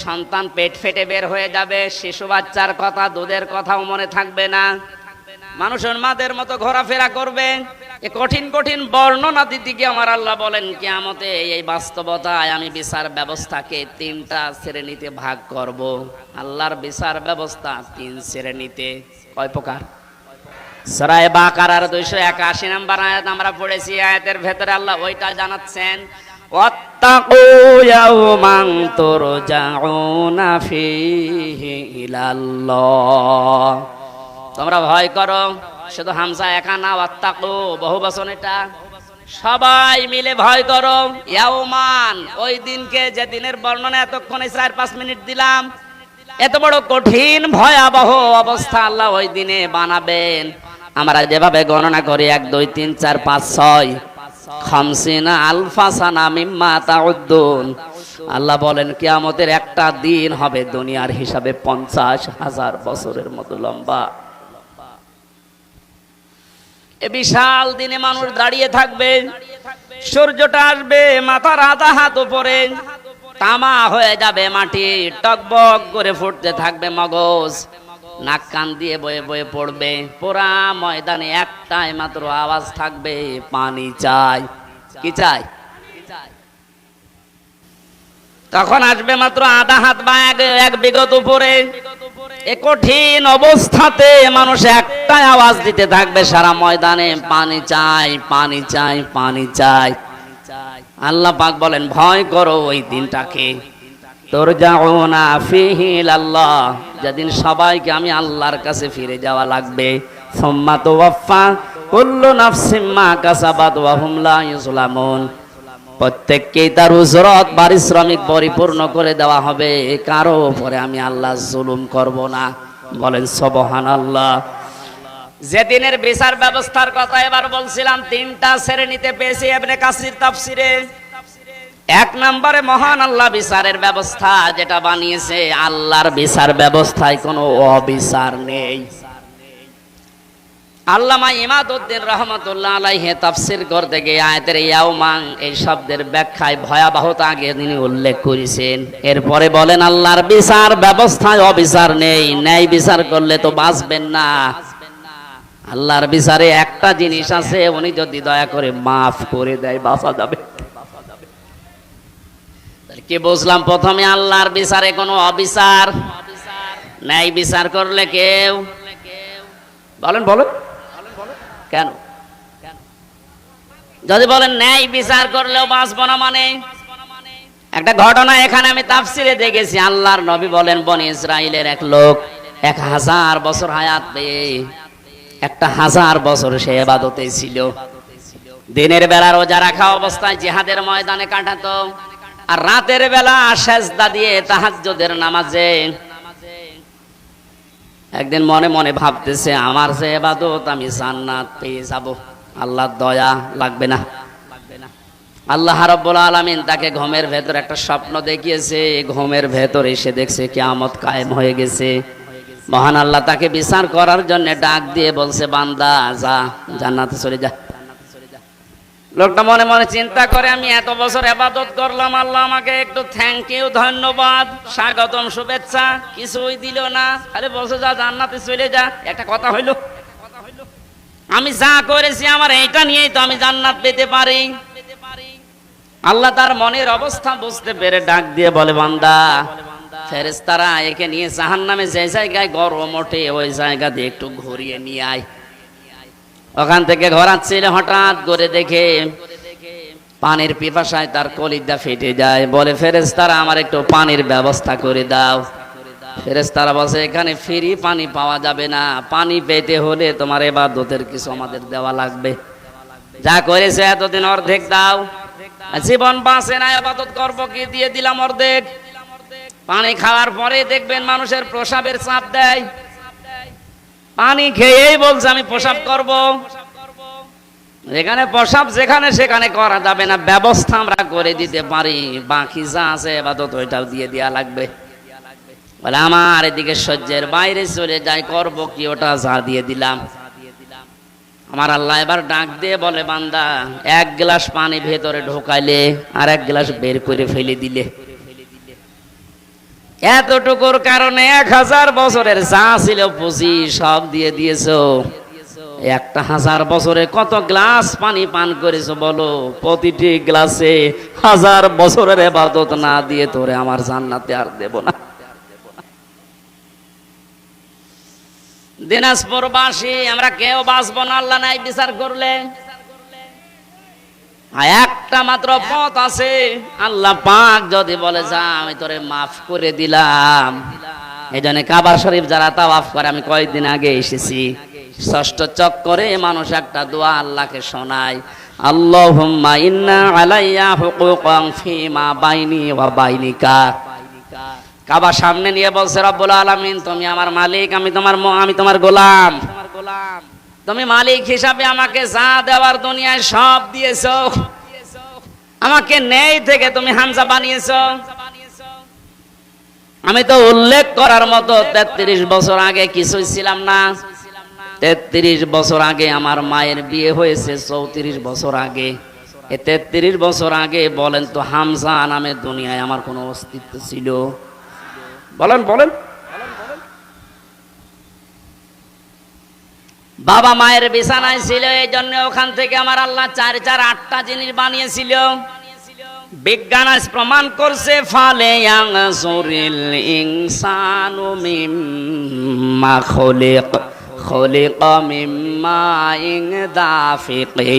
সন্তান পেট ফেটে বের হয়ে যাবে, শিশু বাচ্চার কথা, দুধের কথাও মনে থাকবে না, মানুষের মাদের মতো ঘোরাফেরা করবে। এই কঠিন কঠিন বর্ণনা দিতে গিয়ে আমার আল্লাহ বলেন কিয়ামতে এই বাস্তবতায় আমি বিচার ব্যবস্থাকে তিনটা শ্রেণীতে ভাগ করব। আল্লাহর বিচার ব্যবস্থা তিন শ্রেণীতে। কয় প্রকার? সূরা বাকারার 281 নম্বর আয়াত আমরা পড়েছি। আয়াতের ভেতরে আল্লাহ ওইটা জানাচ্ছেন, ওয়াত্তাকু ইয়াওমান তুরজাউনা ফীহি ইলাল্লাহ। তোমরা ভয় করো, শুধু হামজা একা না, ওয়াত্তাকু বহুবচন, এটা সবাই মিলে ভয় করো। ইয়াওমান, ওই দিনকে, যে দিনের বর্ণনা এতক্ষণে 4-5 মিনিট দিলাম। এত বড় কঠিন ভয়াবহ অবস্থা আল্লাহ ওই দিনে বানাবেন। আমরা যেভাবে গণনা করি 1 2 3 4 5 6 খামসিনা আলফা সানা মিম্মা তাউদ্দুন। আল্লাহ বলেন কিয়ামতের একটা দিন হবে দুনিয়ার হিসাবে 50,000 বছরের মতো লম্বা। এ বিশাল দিনে মানুষ দাঁড়িয়ে থাকবে, সূর্যটা আসবে মাথার আধা হাত উপরে, তামা হয়ে যাবে মাটি, টকবক করে ফুটতে থাকবে মগজ, নাক কান দিয়ে বয়ে বয়ে পড়বে। পুরা ময়দানে একটাই মাত্র আওয়াজ থাকবে, পানি চাই। কি চাই? তখন আসবে মাত্র আধা হাত বা এক বিঘত উপরে। এ কঠিন অবস্থাতে মানুষ একটাই আওয়াজ দিতে থাকবে সারা ময়দানে, পানি চাই, পানি চাই, পানি চাই। আল্লাহ পাক বলেন ভয় করো ওই দিনটাকে, তুরজাউনা ফীহি ইলাল্লাহ, যেদিন সবাইকে আমি আল্লাহর কাছে ফিরে যাওয়া লাগবে। সুম্মা তুওয়াফা কুল্লু নাফসিম মা কাসাবাত ওয়া হুম লা ইউজলামুন। প্রত্যেককেই তার উজরত পারিশ্রমিক পরিপূর্ণ করে দেওয়া হবে, কারো উপরে আমি আল্লাহ জুলুম করব না। বলেন সুবহানাল্লাহ। যেদিনের বিচার ব্যবস্থার কথা এবার বলছিলাম, তিনটা শ্রেণীতে পেয়েছি ইবনে কাসির তাফসিরে। 1 নম্বরে মহান আল্লাহ বিচারের ব্যবস্থা যেটা বানিয়েছে, আল্লাহর বিচার ব্যবস্থায় কোনো অবিচার নেই। আল্লামা ইমাদউদ্দিন রাহমাতুল্লাহ আলাইহি তাফসীর করতে গিয়ে আয়াতের ইয়াওমান এই শব্দের ব্যাখ্যায় ভয়াবহতা আগে তিনি উল্লেখ করেছেন। এরপরে বলেন আল্লাহর বিচার ব্যবস্থায় অবিচার নেই, ন্যায় বিচার করলে তো বাঁচবেন না। আল্লাহর বিচারে একটা জিনিস আছে, উনি যদি দয়া করে মাফ করে দেয় বাঁচা যাবে। কি বুঝলাম? প্রথমে আল্লাহর বিচারে কোনো অবিচার, ন্যায় বিচার করলে কেউ বলেন বলেন কেন? যদি বলেন ন্যায় বিচার করলেও বাঁচব না, মানে একটা ঘটনা এখানে আমি তাফসিরে দেখেছি। আল্লাহর নবী বলেন বনি ইসরাইলের এক লোক 1000 বছর হায়াত পেয়ে 1000 বছর সে ইবাদতে ছিল। দিনের বেলা রোজা রাখা অবস্থায় জিহাদের ময়দানে কাটাতো, আর রাতের বেলা সেজদা দিয়ে তাহাজ্জুদের নামাজে। একদিন মনে মনে ভাবতেছে আমার যে ইবাদত আমি জান্নাত পেয়ে যাব, আল্লাহর দয়া লাগবে না। আল্লাহ রাব্বুল আলামিন তাকে ঘুমের ভেতর একটা স্বপ্ন দেখিয়েছে। ঘুমের ভেতর এসে দেখছে কিয়ামত কায়েম হয়ে গেছে। মহান আল্লাহ তাকে বিচার করার জন্য ডাক দিয়ে বলছে, বান্দা যা, জান্নাতে চলে যা। লোকটা মনে মনে চিন্তা করে, আমি এত বছর ইবাদত করলাম, আল্লাহ আমাকে একটু থ্যাংক ইউ, ধন্যবাদ, স্বাগতম, শুভেচ্ছা কিছুই দিল না, খালি বলছে যা জান্নাতে চলে যা। একটা কথা হইল? আমি যা করেছি আমার এইটা নিয়েই তো আমি জান্নাত পেতে পারি। আল্লাহ তার মনের অবস্থা বুঝতে পেরে ডাক দিয়ে বলে, বান্দা ফেরেশতারা একে নিয়ে জাহান্নামে যে জায়গায় গরম ওঠে ওই জায়গা দিয়ে একটু ঘুরিয়ে নিয়ে আয়। ওখান থেকে ঘোরাচ্ছিল, হঠাৎ করে দেখে পানির পিপাসায় তার কলিজা ফেটে যায়। বলে, ফেরেশতারা আমার একটু পানির ব্যবস্থা করে দাও। ফেরেশতারা বলছে, এখানে ফ্রি পানি পাওয়া যাবে না, পানি পেতে হলে তোমার ইবাদতের কিছু আমাদের দেওয়া লাগবে। যা করেছে এতদিন অর্ধেক দাও। জীবন বাঁচে না, ইবাদত করবো কি, দিয়ে দিলাম অর্ধেক। পানি খাওয়ার পরে দেখবেন মানুষের প্রসাবের চাপ দেয়, পানি খেয়েই বলছে আমি প্রসাব করব। এখানে প্রসাব যেখানে সেখানে করা যাবে না, ব্যবস্থা আমরা করে দিতে পারি, বাকি যা আছে ইবাদত ওইটাও দিয়ে দেয়া লাগবে। বলে, আমার এদিকে সহ্যের বাইরে চলে যায়, করব কি, ওটা যা দিয়ে দিলাম। আমার আল্লাহ এবার ডাক দিয়ে বলে, বান্দা 1 গ্লাস পানি ভেতরে ঢোকাইলে আর 1 গ্লাস বের করে ফেলে দিলে, এতটুকুর কারণে 1000 বছরের যা ছিল পুঁজি সব দিয়ে দিয়েছো। 1000 বছরে কত গ্লাস পানি পান করেছো বলো? প্রতিটি গ্লাসে 1000 বছরের ইবাদত না দিয়ে তোরে আমার জান্নাতে আর দেব না। দিনাজপুরবাসী আমরা কেউ বাঁচবো না আল্লাহ নাই বিচার করলে। একটা মাত্র পথ আছে, আল্লাহ পাক যদি বলে যা আমি তোরে মাফ করে দিলাম। এই জন্য কাবা শরীফ যারা তাওয়াফ করে, আমি কয়েকদিন আগে এসেছি, 6ষ্ঠ চক্করে মানুষ একটা দোয়া আল্লাহকে শোনায়, আল্লাহুম্মা ইন্না আলাইয়া হুকুকান ফিমা বাইনি ওয়া বাইনিকা। কাবা সামনে নিয়ে বলছে রব্বুল আলামিন তুমি আমার মালিক, আমি তোমার গোলাম। তুমি মালিক হিসাবে আমাকে যা দেওয়ার দুনিয়ায় সব দিয়েছো। আমাকে নেই থেকে তুমি হামজা বানিয়েছো। আমি তো উল্লেখ করার মতো 33 বছর আগে কিছুই ছিলাম না। 33 বছর আগে আমার মায়ের বিয়ে হয়েছে, 34 বছর আগে। 33 বছর আগে বলেন তো হামজা নামে দুনিয়ায় আমার কোনো অস্তিত্ব ছিল? বলেন বলেন। বাবা মায়ের বিছানায় ছিল, এই জন্য ওখান থেকে আমার আল্লাহ 4 8টা জিনিস বানিয়েছিল। বিজ্ঞান আজ প্রমাণ করছে ফালে ইয়ানজুরিল ইনসানু মিম্মা খুলিকা মিম্মা ইন দাফিকি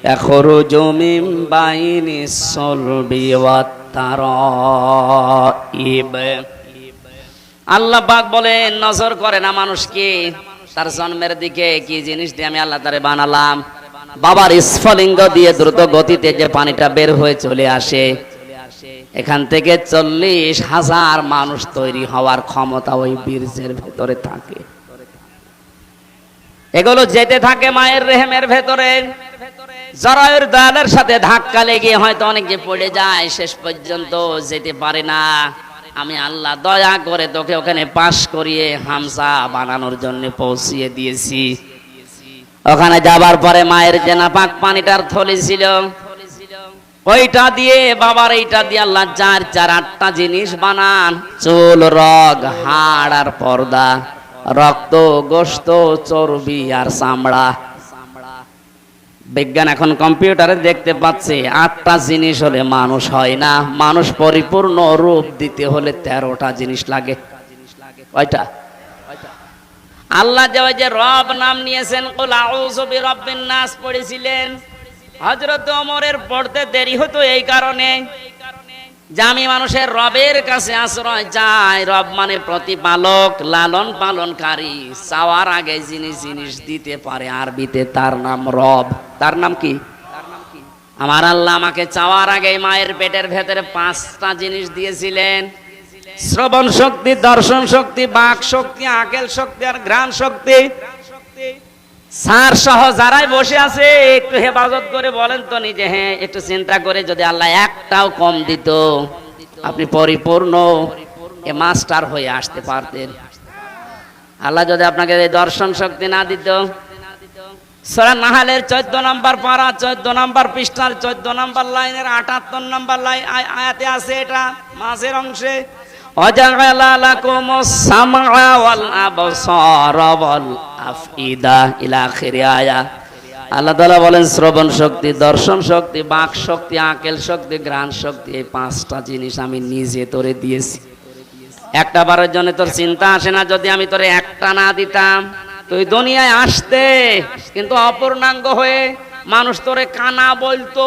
ইয়াখরুজু মিন বাইনিস সুলবি ওয়াত তারাইব। আল্লাহ পাক বলেন নজর করে না মানুষকে, তার জন্মের দিকে কি জিনিস দিয়ে আমি আল্লাহ তারে বানালাম। বাবার স্ফলিঙ্গ দিয়ে দ্রুত গতিতে যে পানিটা বের হয়ে চলে আসে, এখান থেকে 40,000 মানুষ তৈরি হওয়ার ক্ষমতা ওই বীর্যের ভেতরে থাকে। এগুলো যেতে থাকে মায়ের রেহেমের ভেতরে, জরায়ুর দেয়ালের সাথে ধাক্কা লেগে হয়তো অনেক যে পড়ে যায়, শেষ পর্যন্ত যেতে পারে না। আমি আল্লাহ দয়া করে তোকে ওখানে পাশ করিয়ে হামজা বানানোর জন্য পৌঁছিয়ে দিয়েছি। ওখানে যাবার পরে মায়ের যে নাপাক পানিটার থলি ছিল, ওইটা দিয়ে বাবার এইটা দিয়ে আল্লাহ 4 8টা জিনিস বানান। চুল, রগ, হাড় আর পর্দা, রক্ত, গোশত, চর্বি আর চামড়া। বিজ্ঞান এখন কম্পিউটারে দেখতে পাচ্ছে 8টা জিনিস হলে মানুষ হয় না। মানুষ পরিপূর্ণ রূপ দিতে হলে 13টা জিনিস লাগে। কয়টা? আল্লাহ যে রব নাম নিয়েছেন, কুল আউযু বিরাব্বিন নাস পড়েছিলেন, হযরত ওমরের পড়তে দেরি হতো এই কারণে যে আমি মানুষের রবের কাছে আশ্রয় চাই। রব মানে প্রতিপালক, লালন পালনকারী, চাওয়ার আগে যিনি জিনিস দিতে পারে, আরবিতে তার নাম রব। তার নাম কি? আমার আল্লাহ আমাকে চাওয়ার আগে মায়ের পেটের ভেতরে 5টা জিনিস দিয়েছিলেন: শ্রবণ শক্তি, দর্শন শক্তি, বাক শক্তি, আকেল শক্তি আর ঘ্রাণ শক্তি। সার সহ যারাই বসে আছে একটু হেফাজত করে বলেন তো নিজে, হ্যাঁ একটু চিন্তা করে, যদি আল্লাহ একটাও কম দিত আপনি পরিপূর্ণ মাস্টার হয়ে আসতে পারতেন। আল্লাহ যদি আপনাকে দর্শন শক্তি না দিত, সূরা নাহলের 14 নম্বর পারা 14 নম্বর পৃষ্ঠার 14 নম্বর লাইনের 78 নম্বর আয়াতে আছে, এটা মাঝের অংশে, ওয়াজআলা লাকুমুস সামআ ওয়াল আবসারা ওয়াল আফইদা ইলা আখির আয়া। আল্লাহ তাআলা বলেন শ্রবণ শক্তি, দর্শন শক্তি, বাক শক্তি, আকেল শক্তি, ঘ্রাণ শক্তি, এই 5টা জিনিস আমি নিজে তোরে দিয়েছি। একটা বারের জন্য তোর চিন্তা আসে না যদি আমি তোরে একটা না দিতাম? তুই দুনিয়ায় আসতে কিন্তু অপূর্ণাঙ্গ হয়ে, মানুষ তোরে কানা বলতো।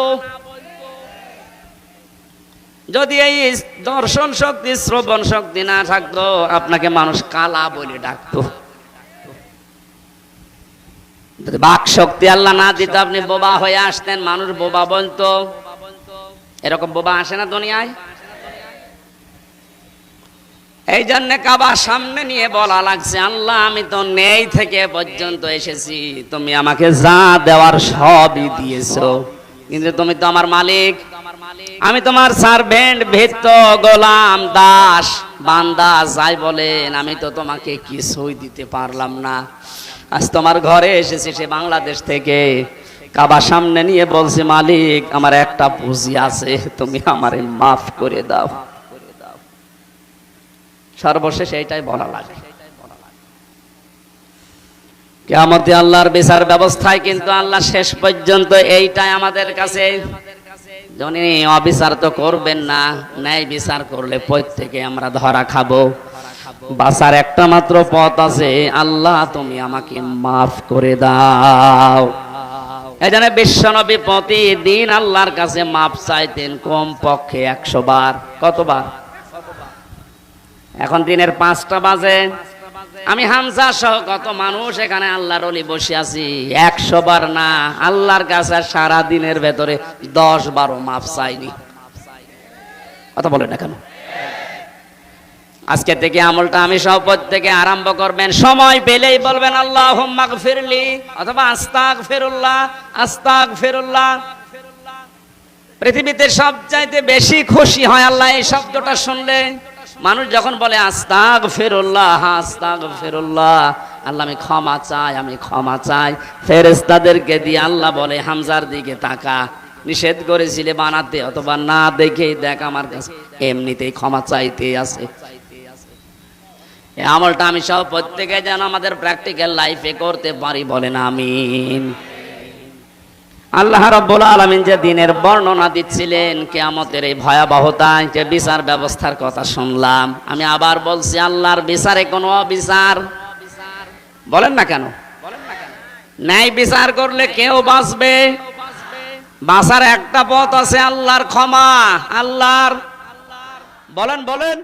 যদি এই দর্শন শক্তি, শ্রবণ শক্তি না থাকতো, আপনাকে মানুষ কালা বলে ডাকতো। বাক শক্তি আল্লাহ না দিত, আপনি বোবা হয়ে আসতেন, মানুষ বোবা বলতো। এরকম বোবা আসে না দুনিয়ায়? এই জন্য কাবা সামনে নিয়ে বলা লাগছে, আল্লাহ আমি তো নেই থেকে পর্যন্ত এসেছি, তুমি আমাকে যা দেওয়ার সবই দিয়েছো, কিন্তু তুমি তো আমার মালিক, আমি তোমার সার্ভেন্ট, ভৃত্য, গোলাম, দাস, বান্দা যাই বলেন, আমি তো তোমাকে কিছুই দিতে পারলাম না। আজ তোমার ঘরে এসেছি সে বাংলাদেশ থেকে, কাবা সামনে নিয়ে বলছি, মালিক আমার একটা পুঁজি আছে, তুমি আমারে মাফ করে দাও। সর্বশেষ এইটাই বলা লাগে। কিয়ামতে আল্লাহর বিচার ব্যবস্থায় কিন্তু আল্লাহ শেষ পর্যন্ত এইটাই আমাদের কাছে, যিনি অবিচার তো করবেন না, ন্যায় বিচার করলে প্রত্যেকে আমরা ধরা খাবো। বাঁচার একটা মাত্র পথ আছে, আল্লাহ তুমি আমাকে মাফ করে দাও। এই জন্য বিশ্বনবী প্রতিদিন আল্লাহর কাছে মাফ চাইতেন কম পক্ষে 100 বার। কতবার? এখন দিনের 5টা বাজে, আমি হামজা সহ কত মানুষ এখানে আল্লাহর ওলি বসে আছি, 100 বার না, আল্লাহর কাছে সারা দিনের ভেতরে 10-12 মাফ চাইনি। কথা বলেন না কেন? আজকে থেকে আমলটা আমি সহ প্রত্যেকে আরম্ভ করবেন, সময় পেলেই বলবেন আল্লাহুম্মা গফিরলি অথবা আস্তাগফিরুল্লাহ আস্তাগফিরুল্লাহ। পৃথিবীতে সবচাইতে বেশি খুশি হয় আল্লাহ এই শব্দটা শুনলে। মানুষ যখন বলে আস্তাগফিরুল্লাহ আস্তাগফিরুল্লাহ, আল্লাহ আমি ক্ষমা চাই, আমি ক্ষমা চাই, ফেরেশতাদেরকে দিয়ে আল্লাহ বলে হামজার দিকে তাকা, নিষেধ করেছিলে বানাতে অথবা না দেখেই দেখ আমার কাছে এমনিতেই ক্ষমা চাইতে আছে। এই আমলটা আমি সব প্রত্যেকে যেন আমাদের প্র্যাকটিক্যাল লাইফে করতে পারি, বলেন আমিন। আল্লাহ রাব্বুল আলামিন যে দিনের বর্ণনা দিচ্ছিলেন, কিয়ামতের এই ভয়াবহতায় যে বিচার ব্যবস্থার কথা শুনলাম, আমি আবার বলছি আল্লাহর বিচারে কোনো অবিচার বলেন না কেন? ন্যায় বিচার করলে কেউ বাঁচবে। বাঁচার একটা পথ আছে, আল্লাহর ক্ষমা। আল্লাহর বলেন বলেন